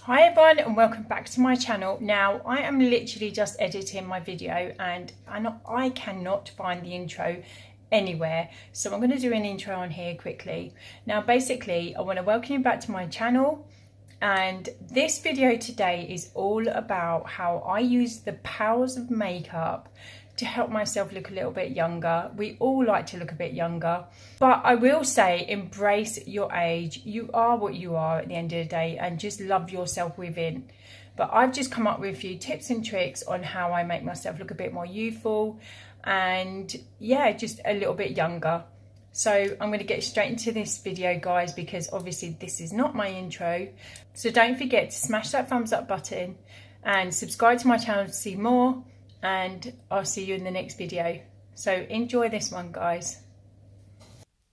Hi everyone and welcome back to my channel. Now I am literally just editing my video and I cannot find the intro anywhere, so I'm going to do an intro on here quickly. Now basically I want to welcome you back to my channel, and this video today is all about how I use the powers of makeup to help myself look a little bit younger. We all like to look a bit younger, but I will say embrace your age. You are what you are at the end of the day, and just love yourself within. But I've just come up with a few tips and tricks on how I make myself look a bit more youthful and yeah, just a little bit younger. So I'm going to get straight into this video, guys, because obviously this is not my intro. So don't forget to smash that thumbs up button and subscribe to my channel to see more, and I'll see you in the next video. So enjoy this one, guys.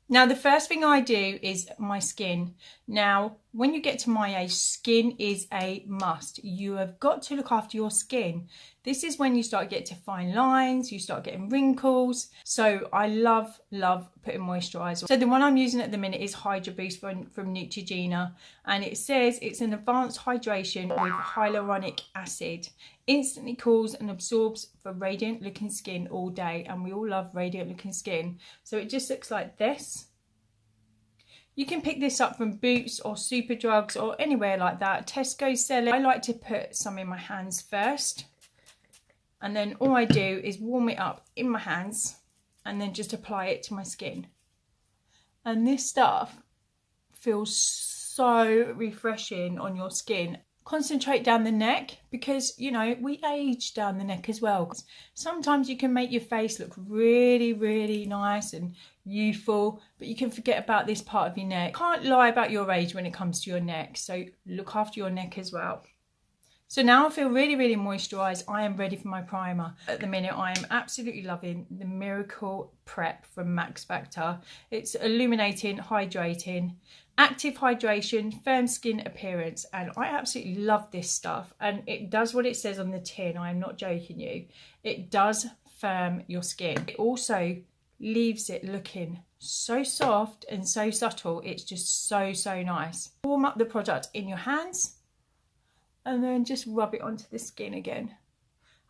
Now the first thing I do is my skin. Now when you get to my age, skin is a must. You have got to look after your skin. This is when you start getting to fine lines, you start getting wrinkles. So I love putting moisturiser. So the one I'm using at the minute is Hydra Boost from Neutrogena, and it says it's an advanced hydration with hyaluronic acid. Instantly cools and absorbs for radiant looking skin all day, and we all love radiant looking skin. So it just looks like this. You can pick this up from Boots or Superdrugs or anywhere like that. Tesco sell it. I like to put some in my hands first, and then all I do is warm it up in my hands and then just apply it to my skin. And this stuff feels so refreshing on your skin. Concentrate down the neck, because you know we age down the neck as well. Sometimes you can make your face look really nice and youthful, but you can forget about this part of your neck. Can't lie about your age when it comes to your neck, so look after your neck as well. So now I feel really moisturised. I am ready for my primer. At the minute I am absolutely loving the Miracle Prep from Max Factor. It's illuminating, hydrating, active hydration, firm skin appearance, and I absolutely love this stuff. And it does what it says on the tin. I am not joking you. It does firm your skin. It also leaves it looking so soft and so subtle. It's just so nice. Warm up the product in your hands and then just rub it onto the skin again.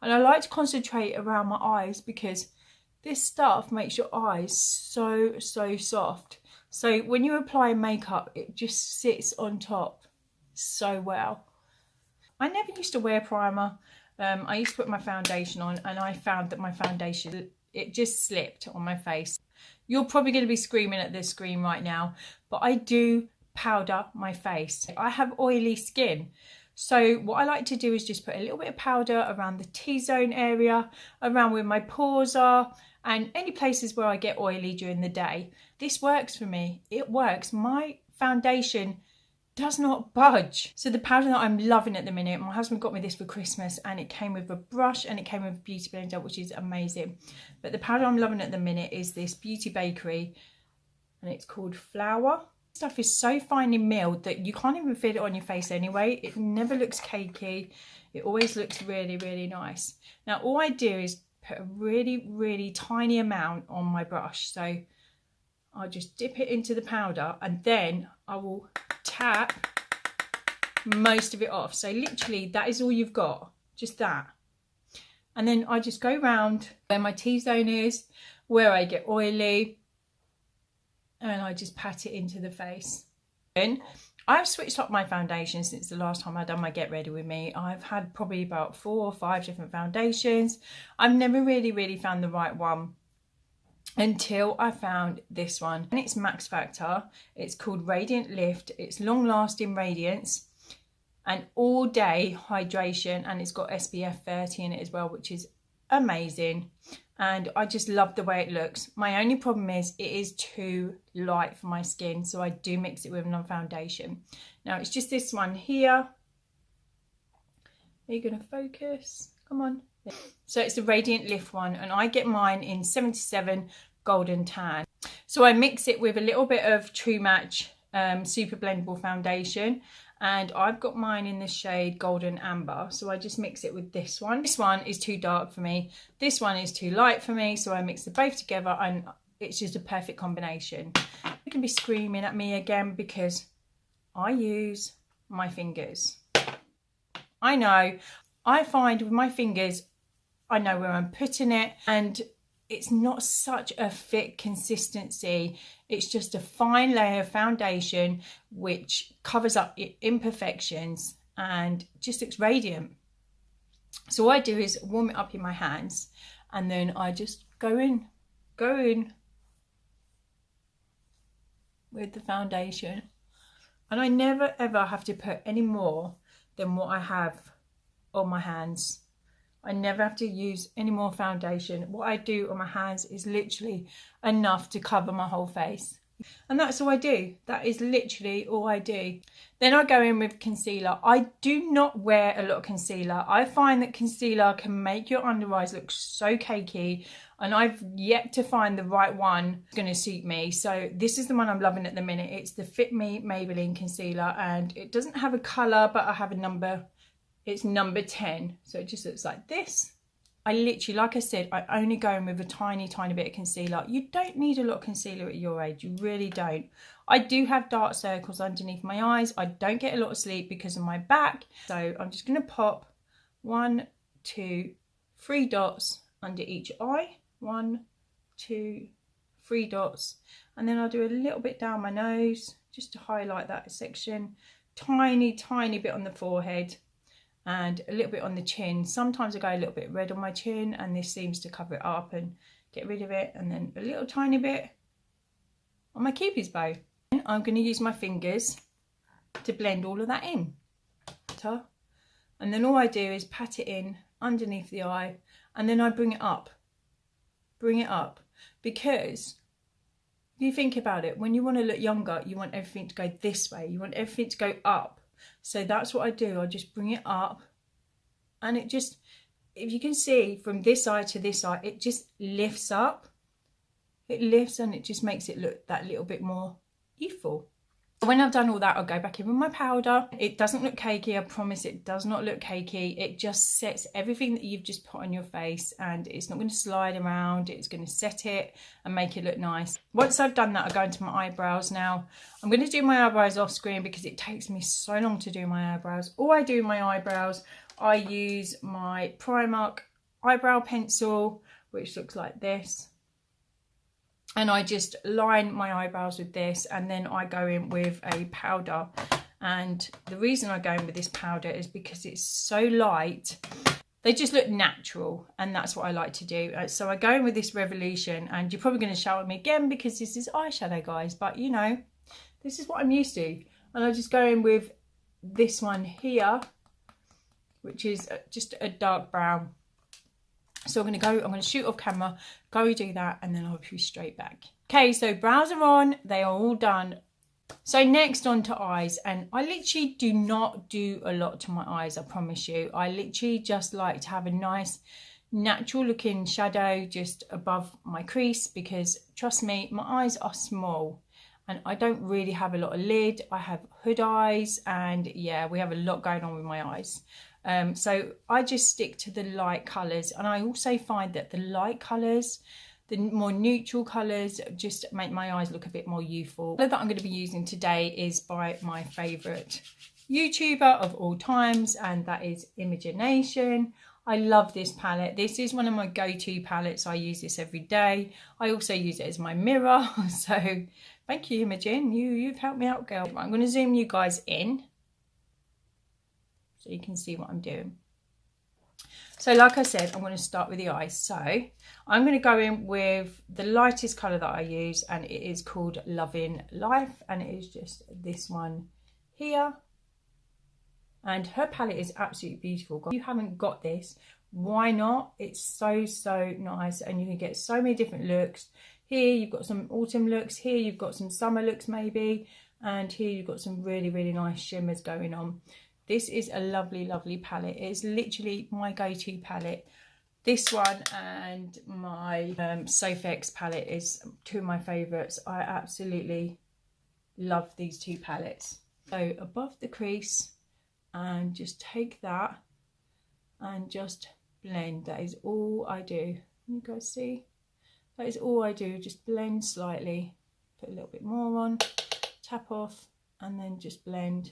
And I like to concentrate around my eyes, because this stuff makes your eyes so soft. So when you apply makeup, it just sits on top so well. I never used to wear primer. I used to put my foundation on, and I found that my foundation, it just slipped on my face. You're probably going to be screaming at this screen right now, but I do powder my face. I have oily skin. So what I like to do is just put a little bit of powder around the T-zone area, around where my pores are, and any places where I get oily during the day. This works for me. It works. My foundation does not budge. So the powder that I'm loving at the minute, my husband got me this for Christmas, and it came with a brush and it came with a beauty blender, which is amazing. But the powder I'm loving at the minute is this Beauty Bakery, and it's called Flower. Stuff is so finely milled that you can't even feel it on your face anyway. It never looks cakey. It always looks really nice. Now all I do is put a really tiny amount on my brush. So I'll just dip it into the powder, and then I will tap most of it off. So literally that is all you've got, just that. And then I just go round where my T-zone is, where I get oily, and I just pat it into the face. Then I've switched up my foundation since the last time I done my Get Ready With Me. I've had probably about 4 or 5 different foundations. I've never really found the right one until I found this one, and it's Max Factor. It's called Radiant Lift. It's long lasting radiance and all day hydration, and it's got SPF 30 in it as well, which is amazing. And I just love the way it looks. My only problem is it is too light for my skin, so I do mix it with another foundation. Now it's just this one here. Are you going to focus? Come on. So it's the Radiant Lift one, and I get mine in 77 Golden Tan. So I mix it with a little bit of True Match Super Blendable Foundation, and I've got mine in the shade Golden Amber. So I just mix it with this one. This one is too dark for me. This one is too light for me, so I mix them both together, and it's just a perfect combination. You can be screaming at me again because I use my fingers. I know. I find with my fingers, I know where I'm putting it, and it's not such a thick consistency. It's just a fine layer of foundation which covers up imperfections and just looks radiant. So what I do is warm it up in my hands, and then I just go in with the foundation, and I never ever have to put any more than what I have on my hands. I never have to use any more foundation. What I do on my hands is literally enough to cover my whole face. And that's all I do. That is literally all I do. Then I go in with concealer. I do not wear a lot of concealer. I find that concealer can make your under eyes look so cakey, and I've yet to find the right one that's going to suit me. So this is the one I'm loving at the minute. It's the Fit Me Maybelline concealer, and it doesn't have a colour, but I have a number. It's number 10. So it just looks like this. I literally, like I said, I only go in with a tiny bit of concealer. You don't need a lot of concealer at your age. You really don't. I do have dark circles underneath my eyes. I don't get a lot of sleep because of my back. So I'm just going to pop 1, 2, 3 dots under each eye. 1, 2, 3 dots. And then I'll do a little bit down my nose just to highlight that section. Tiny bit on the forehead. And a little bit on the chin. Sometimes I go a little bit red on my chin, and this seems to cover it up and get rid of it. And then a little tiny bit on my Cupid's bow. And I'm going to use my fingers to blend all of that in. And then all I do is pat it in underneath the eye, and then I bring it up. Bring it up. Because if you think about it, when you want to look younger, you want everything to go this way. You want everything to go up. So that's what I do. I just bring it up, and it just, if you can see from this eye to this eye, it just lifts up. It lifts, and it just makes it look that little bit more youthful. When I've done all that, I'll go back in with my powder. It doesn't look cakey, I promise it does not look cakey. It just sets everything that you've just put on your face, and it's not going to slide around. It's going to set it and make it look nice. Once I've done that, I'll go into my eyebrows now. I'm going to do my eyebrows off screen because it takes me so long to do my eyebrows. All I do in my eyebrows, I use my Primark eyebrow pencil, which looks like this. And I just line my eyebrows with this, and then I go in with a powder. And the reason I go in with this powder is because it's so light. They just look natural, and that's what I like to do. So I go in with this Revolution, and you're probably going to shout at me again because this is eyeshadow, guys. But, you know, this is what I'm used to. And I just go in with this one here, which is just a dark brown. So I'm going to shoot off camera, go do that, and then I'll be straight back. Okay, so brows are on, they are all done. So next on to eyes, and I literally do not do a lot to my eyes, I promise you. I literally just like to have a nice natural looking shadow just above my crease, because trust me, my eyes are small and I don't really have a lot of lid. I have hood eyes, and yeah, we have a lot going on with my eyes. So I just stick to the light colours, and I also find that the light colours, the more neutral colours, just make my eyes look a bit more youthful. The colour that I'm going to be using today is by my favourite YouTuber of all times, and that is Imagination. I love this palette. This is one of my go-to palettes. I use this every day. I also use it as my mirror. So thank you, Imogen. You've helped me out, girl. I'm going to zoom you guys in so you can see what I'm doing. So like I said, I'm going to start with the eyes. So I'm going to go in with the lightest colour that I use, and it is called Loving Life, and it is just this one here. And her palette is absolutely beautiful. If you haven't got this, why not? It's so nice, and you can get so many different looks. Here you've got some autumn looks, here you've got some summer looks maybe, and here you've got some really nice shimmers going on. This is a lovely palette. It's literally my go-to palette. This one and my Sofx palette is two of my favourites. I absolutely love these two palettes. So above the crease, and just take that and just blend. That is all I do. You guys see? That is all I do. Just blend slightly. Put a little bit more on. Tap off and then just blend.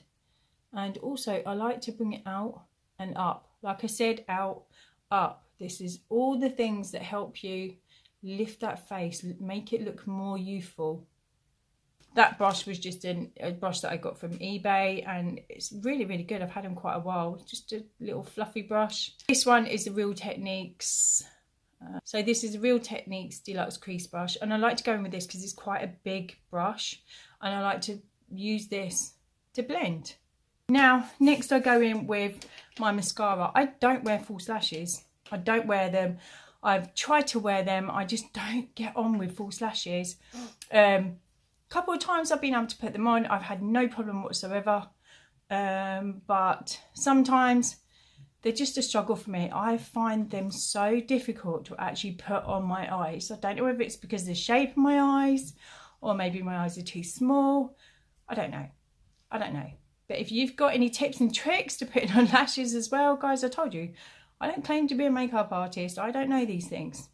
And also I like to bring it out and up. Like I said, out, up. This is all the things that help you lift that face, make it look more youthful. That brush was just a brush that I got from eBay, and it's really, really good. I've had them quite a while. Just a little fluffy brush. This one is the Real Techniques. So this is a Real Techniques Deluxe Crease Brush, and I like to go in with this because it's quite a big brush, and I like to use this to blend. Now, next I go in with my mascara. I don't wear false lashes. I don't wear them. I've tried to wear them. I just don't get on with false lashes. Couple of times I've been able to put them on. I've had no problem whatsoever. But sometimes they're just a struggle for me. I find them so difficult to actually put on my eyes. I don't know if it's because of the shape of my eyes, or maybe my eyes are too small. I don't know. But if you've got any tips and tricks to putting on lashes as well, guys, I told you, I don't claim to be a makeup artist. I don't know these things.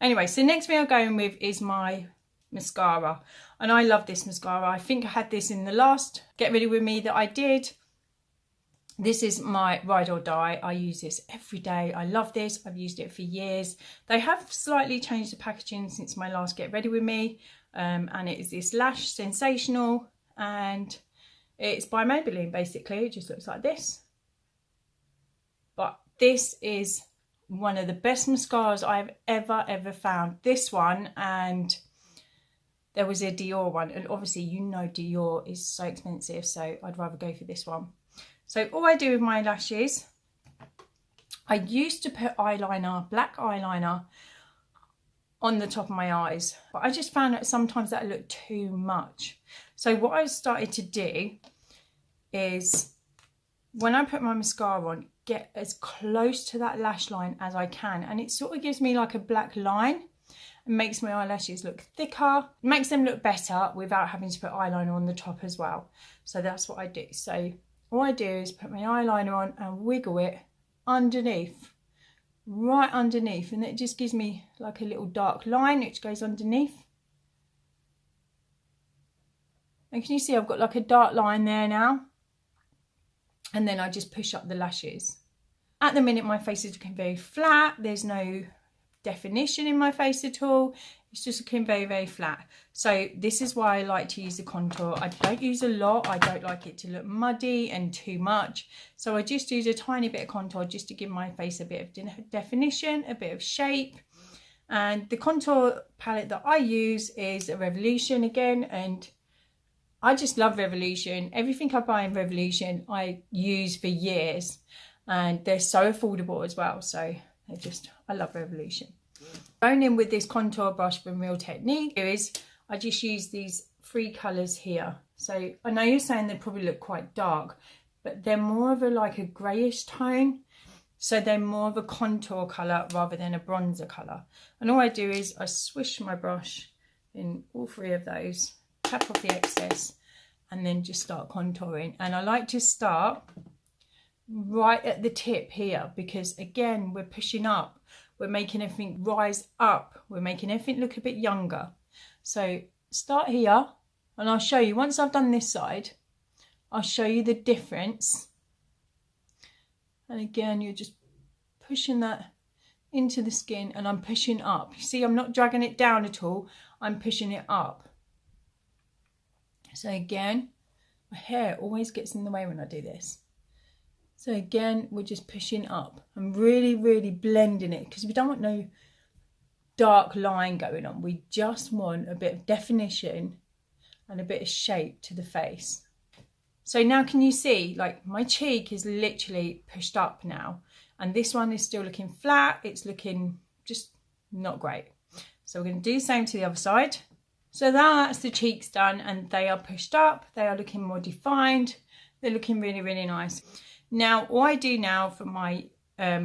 Anyway, so next thing I'm going with is my mascara, and I love this mascara. I think I had this in the last Get Ready With Me that I did. This is my Ride or Die. I use this every day. I love this. I've used it for years. They have slightly changed the packaging since my last Get Ready With Me, and it is this Lash Sensational, and it's by Maybelline. Basically, it just looks like this, but this is one of the best mascaras I've ever found. This one, and there was a Dior one, and obviously you know Dior is so expensive, so I'd rather go for this one. So all I do with my lashes, I used to put eyeliner, black eyeliner, on the top of my eyes, but I just found that sometimes that looked too much. So what I started to do is, when I put my mascara on, get as close to that lash line as I can, and it sort of gives me like a black line. It makes my eyelashes look thicker, makes them look better without having to put eyeliner on the top as well. So that's what I do. So all I do is put my eyeliner on and wiggle it underneath, right underneath, and it just gives me like a little dark line which goes underneath. And can you see I've got like a dark line there now? And then I just push up the lashes. At the minute my face is looking very flat. There's no definition in my face at all. It's just looking very flat. So this is why I like to use the contour. I don't use a lot. I don't like it to look muddy and too much. So I just use a tiny bit of contour just to give my face a bit of definition, a bit of shape. And the contour palette that I use is a Revolution again, and I just love Revolution. Everything I buy in Revolution I use for years, and they're so affordable as well. So I love Revolution. Going in with this contour brush from Real Technique is I just use these 3 colours here. So I know you're saying they probably look quite dark, but they're more of like a greyish tone. So they're more of a contour colour rather than a bronzer colour. And all I do is I swish my brush in all 3 of those, tap off the excess, and then just start contouring. And I like to start right at the tip here, because again, we're pushing up. We're making everything rise up. We're making everything look a bit younger. So start here, and I'll show you, once I've done this side, I'll show you the difference. And again, you're just pushing that into the skin, and I'm pushing up. You see, I'm not dragging it down at all. I'm pushing it up. So again, my hair always gets in the way when I do this. So again, we're just pushing up. I'm really blending it, because we don't want no dark line going on. We just want a bit of definition and a bit of shape to the face. So now can you see, like, my cheek is literally pushed up now, and this one is still looking flat. It's looking just not great. So we're going to do the same to the other side. So now that's the cheeks done, and they are pushed up. They are looking more defined. They're looking really nice. Now, what I do now for my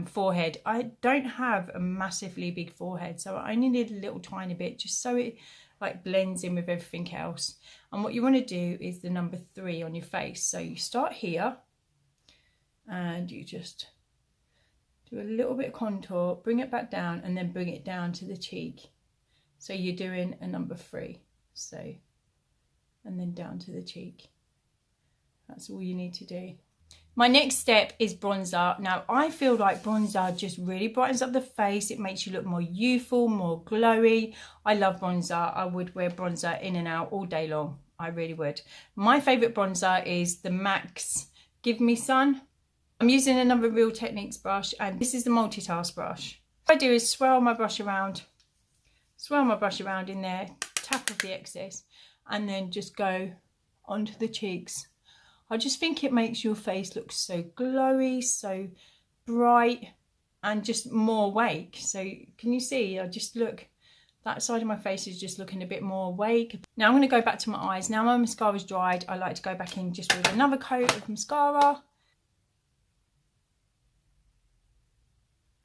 forehead, I don't have a massively big forehead, so I only need a little tiny bit just so it like blends in with everything else. And what you want to do is the number 3 on your face. So you start here and you just do a little bit of contour, bring it back down, and then bring it down to the cheek. So you're doing a number 3. So, and then down to the cheek. That's all you need to do. My next step is bronzer. Now, I feel like bronzer just really brightens up the face. It makes you look more youthful, more glowy. I love bronzer. I would wear bronzer in and out all day long. I really would. My favourite bronzer is the MAC's Give Me Sun. I'm using another Real Techniques brush, and this is the multitask brush. What I do is swirl my brush around in there, tap off the excess, and then just go onto the cheeks. I just think it makes your face look so glowy, so bright, and just more awake. So can you see, I just look, that side of my face is just looking a bit more awake. Now I'm going to go back to my eyes. Now my mascara's dried, I like to go back in just with another coat of mascara.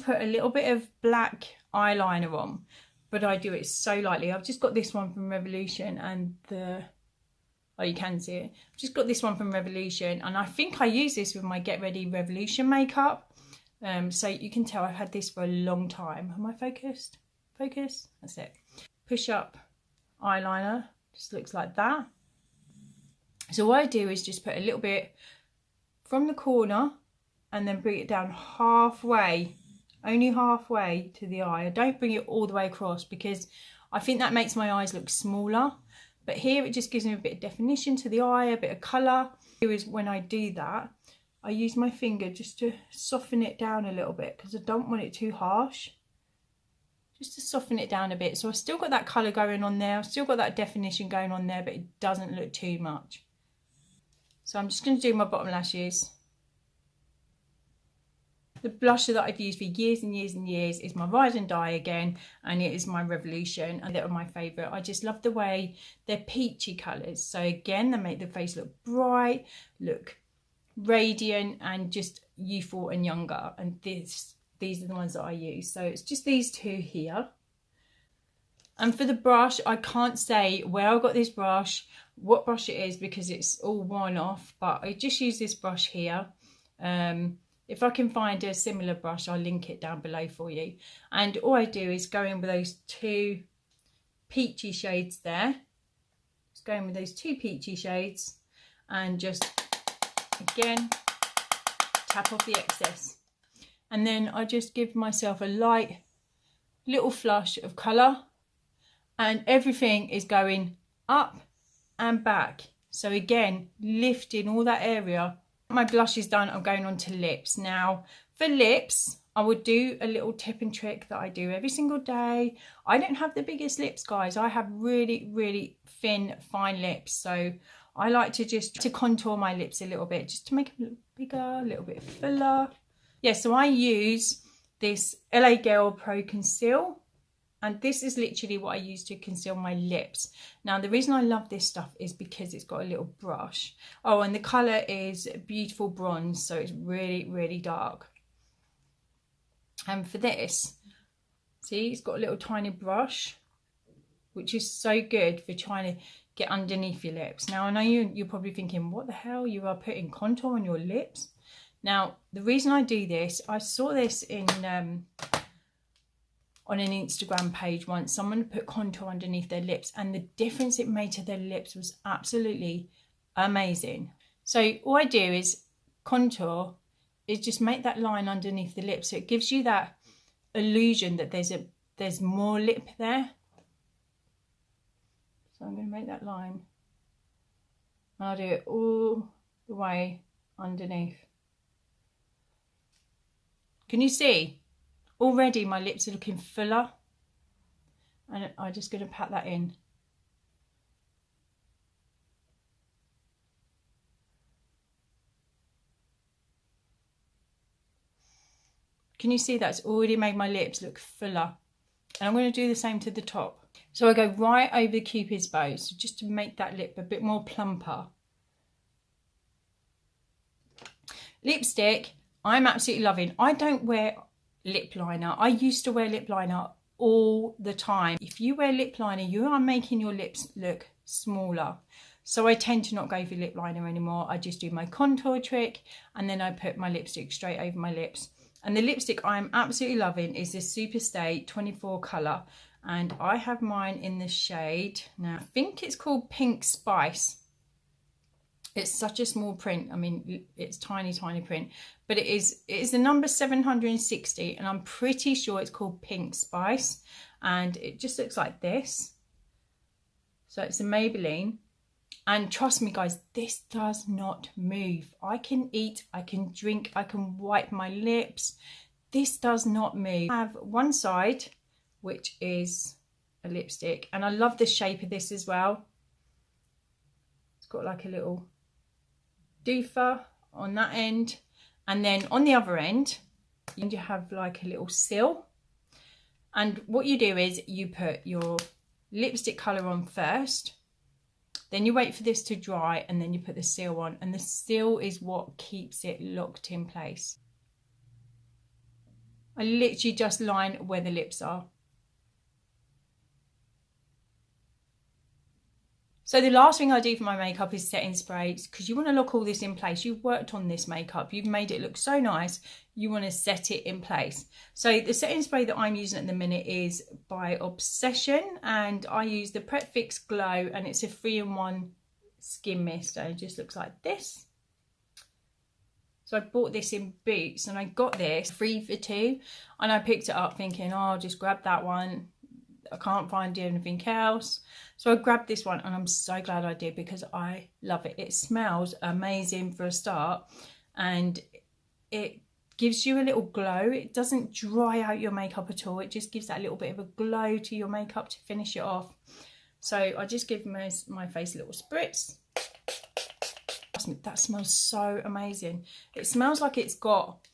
Put a little bit of black eyeliner on, but I do it so lightly. I've just got this one from Revolution, and oh, you can see it. I've just got this one from Revolution, and I think I use this with my Get Ready Revolution makeup. So you can tell I've had this for a long time. Am I focused? Focus. That's it. Push up eyeliner. Just looks like that. So what I do is just put a little bit from the corner and then bring it down halfway, only halfway to the eye. I don't bring it all the way across because I think that makes my eyes look smaller. But here it just gives me a bit of definition to the eye, a bit of colour. Is when I do that, I use my finger just to soften it down a little bit because I don't want it too harsh. Just to soften it down a bit. So I've still got that colour going on there. I've still got that definition going on there, but it doesn't look too much. So I'm just going to do my bottom lashes. The blusher that I've used for years and years and years is my Ride and Die again, and it is my Revolution, and they're my favourite. I just love the way they're peachy colours. So again, they make the face look bright, look radiant, and just youthful and younger. And these are the ones that I use. So it's just these two here. And for the brush, I can't say where I got this brush, what brush it is, because it's all worn off, but I just use this brush here. If I can find a similar brush, I'll link it down below for you. And all I do is go in with those two peachy shades there. Just go in with those two peachy shades and just, again, tap off the excess. And then I just give myself a light little flush of colour, and everything is going up and back. So again, lifting all that area. My blush is done, I'm going on to lips. Now for lips, I would do a little tip and trick that I do every single day. I don't have the biggest lips, guys. I have really, really thin, fine lips. So I like to just contour my lips a little bit, just to make them look bigger, a little bit fuller. Yeah, so I use this LA Girl Pro Conceal. And this is literally what I use to conceal my lips. Now, the reason I love this stuff is because it's got a little brush. Oh, and the colour is beautiful bronze, so it's really, really dark. And for this, see, it's got a little tiny brush, which is so good for trying to get underneath your lips. Now, I know you're probably thinking, what the hell? You are putting contour on your lips? Now, the reason I do this, I saw this in... on an Instagram page once, someone put contour underneath their lips, and the difference it made to their lips was absolutely amazing. So all I do is contour, is just make that line underneath the lip, so it gives you that illusion that there's more lip there. So I'm going to make that line, and I'll do it all the way underneath. Can you see? Already my lips are looking fuller, and I'm just going to pat that in. Can you see that's already made my lips look fuller? And I'm going to do the same to the top. So I go right over the Cupid's bow, so just to make that lip a bit more plumper. Lipstick, I'm absolutely loving. I don't wear lip liner. I used to wear lip liner all the time. If you wear lip liner, you are making your lips look smaller. So I tend to not go for lip liner anymore. I just do my contour trick, and then I put my lipstick straight over my lips. And the lipstick I'm absolutely loving is this Superstay 24 colour, and I have mine in the shade, now I think it's called Pink Spice. It's such a small print. I mean, it's tiny print, but it is the number 760, and I'm pretty sure it's called Pink Spice, and it just looks like this. So it's a Maybelline, and trust me guys, this does not move. I can eat, I can drink, I can wipe my lips. This does not move. I have one side, which is a lipstick, and I love the shape of this as well. It's got like a little doofer on that end, and then on the other end you have like a little seal, and what you do is you put your lipstick colour on first, then you wait for this to dry, and then you put the seal on, and the seal is what keeps it locked in place. I literally just line where the lips are. So the last thing I do for my makeup is setting sprays, because you want to lock all this in place. You've worked on this makeup, you've made it look so nice, you want to set it in place. So the setting spray that I'm using at the minute is by Obsession, and I use the Prep Fix Glow, and it's a 3-in-1 skin mist, and it just looks like this. So I bought this in Boots, and I got this 3 for 2, and I picked it up thinking, oh, I'll just grab that one. I can't find anything else, so I grabbed this one, and I'm so glad I did, because I love it. It smells amazing for a start, and it gives you a little glow. It doesn't dry out your makeup at all. It just gives that little bit of a glow to your makeup to finish it off. So I just give my face a little spritz. That smells so amazing. It smells like it's got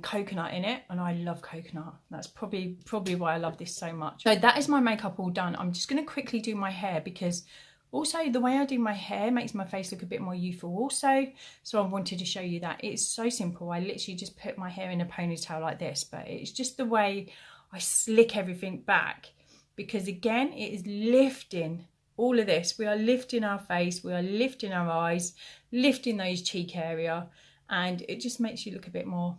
coconut in it, and I love coconut. That's probably why I love this so much. So that is my makeup all done. I'm just going to quickly do my hair, because also the way I do my hair makes my face look a bit more youthful also, so I wanted to show you that. It's so simple. I literally just put my hair in a ponytail like this, but it's just the way I slick everything back, because again, it is lifting all of this. We are lifting our face, we are lifting our eyes, lifting those cheek area, and it just makes you look a bit more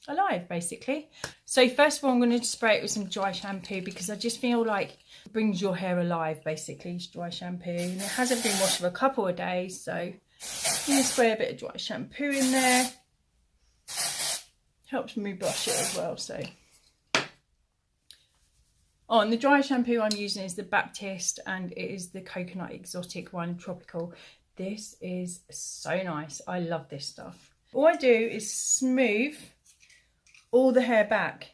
alive, basically. So first of all, I'm going to spray it with some dry shampoo, because I just feel like it brings your hair alive, basically. It's dry shampoo, and it hasn't been washed for a couple of days, so I'm going to spray a bit of dry shampoo in there. Helps me brush it as well. So and the dry shampoo I'm using is the Baptiste, and it is the Coconut Exotic one, tropical. This is so nice. I love this stuff. All I do is smooth all the hair back.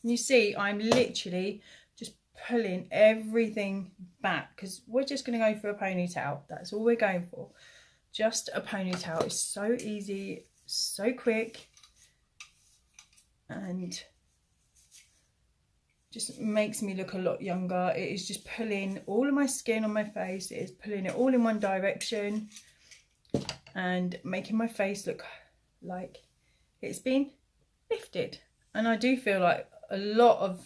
You see, I'm literally just pulling everything back, because we're just going to go for a ponytail. That's all we're going for. Just a ponytail. It's so easy, so quick, and just makes me look a lot younger. It is just pulling all of my skin on my face. It is pulling it all in one direction and making my face look like it's been lifted. And I do feel like a lot of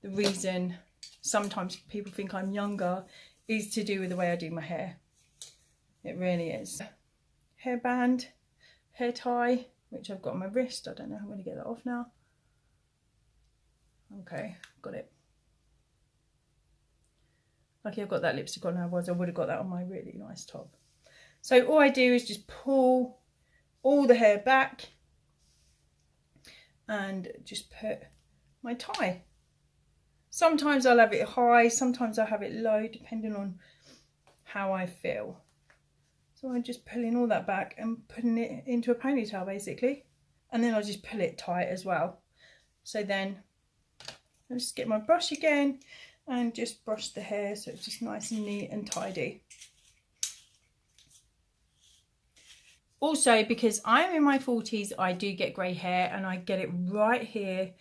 the reason sometimes people think I'm younger is to do with the way I do my hair. It really is. Hairband, hair tie, which I've got on my wrist. I don't know how I'm going to get that off now. Okay, got it. Lucky I've got that lipstick on, otherwise I would have got that on my really nice top. So all I do is just pull all the hair back and just put my tie. Sometimes I'll have it high, sometimes I'll have it low, depending on how I feel. So I'm just pulling all that back and putting it into a ponytail, basically. And then I'll just pull it tight as well. So then I'll just get my brush again and just brush the hair so it's just nice and neat and tidy. Also, because I'm in my 40s, I do get grey hair, and I get it right here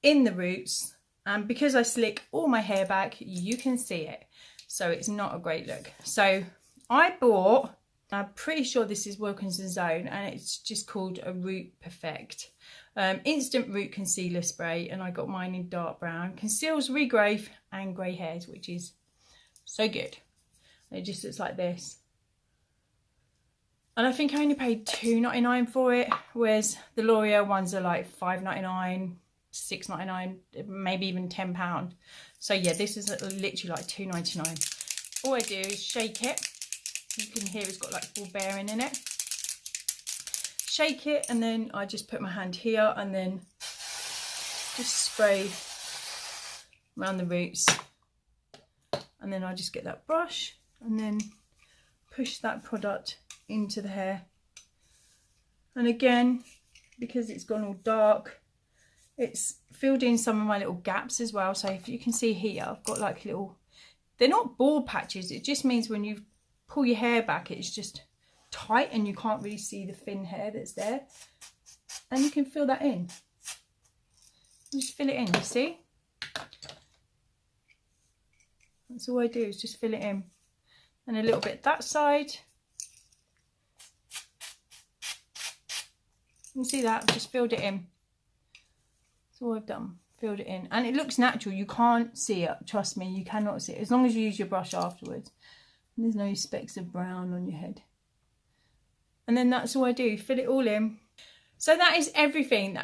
in the roots. And because I slick all my hair back, you can see it. So it's not a great look. So I bought, I'm pretty sure this is Wilkinson's Own, and it's just called a Root Perfect Instant Root Concealer Spray, and I got mine in dark brown. Conceals regrowth and grey hairs, which is so good. It just looks like this. And I think I only paid $2.99 for it, whereas the L'Oreal ones are like $5.99, $6.99, maybe even £10. So yeah, this is literally like $2.99. All I do is shake it You can hear it's got like ball bearing in it. Shake it, and then I just put my hand here and then just spray around the roots. And then I just get that brush and then push that product into the hair. And again, because it's gone all dark, it's filled in some of my little gaps as well. So if you can see here, I've got like little, they're not bald patches. It just means when you pull your hair back, it's just tight and you can't really see the thin hair that's there. And you can fill that in. Just fill it in, you see? That's all I do, is just fill it in. And a little bit that side. You can see that, I've just filled it in. That's all I've done, filled it in. And it looks natural, you can't see it, trust me, you cannot see it. As long as you use your brush afterwards. And there's no specks of brown on your head. And then that's all I do, fill it all in. So that is everything.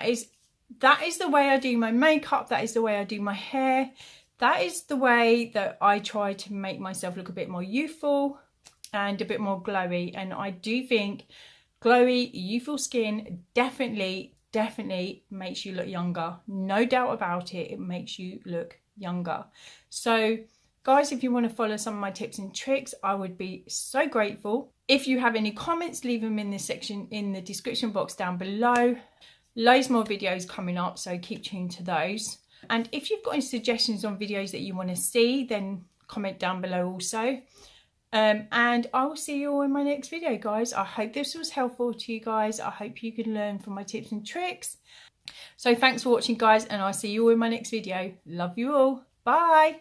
That is the way I do my makeup, that is the way I do my hair. That is the way that I try to make myself look a bit more youthful and a bit more glowy. And I do think glowy, youthful skin definitely makes you look younger. No doubt about it, it makes you look younger. So guys, if you want to follow some of my tips and tricks, I would be so grateful. If you have any comments, leave them in this section in the description box down below. Loads more videos coming up, so keep tuned to those. And if you've got any suggestions on videos that you want to see, then comment down below also. And I will see you all in my next video, guys. I hope this was helpful to you guys. I hope you can learn from my tips and tricks. So thanks for watching, guys, and I'll see you all in my next video. Love you all. Bye.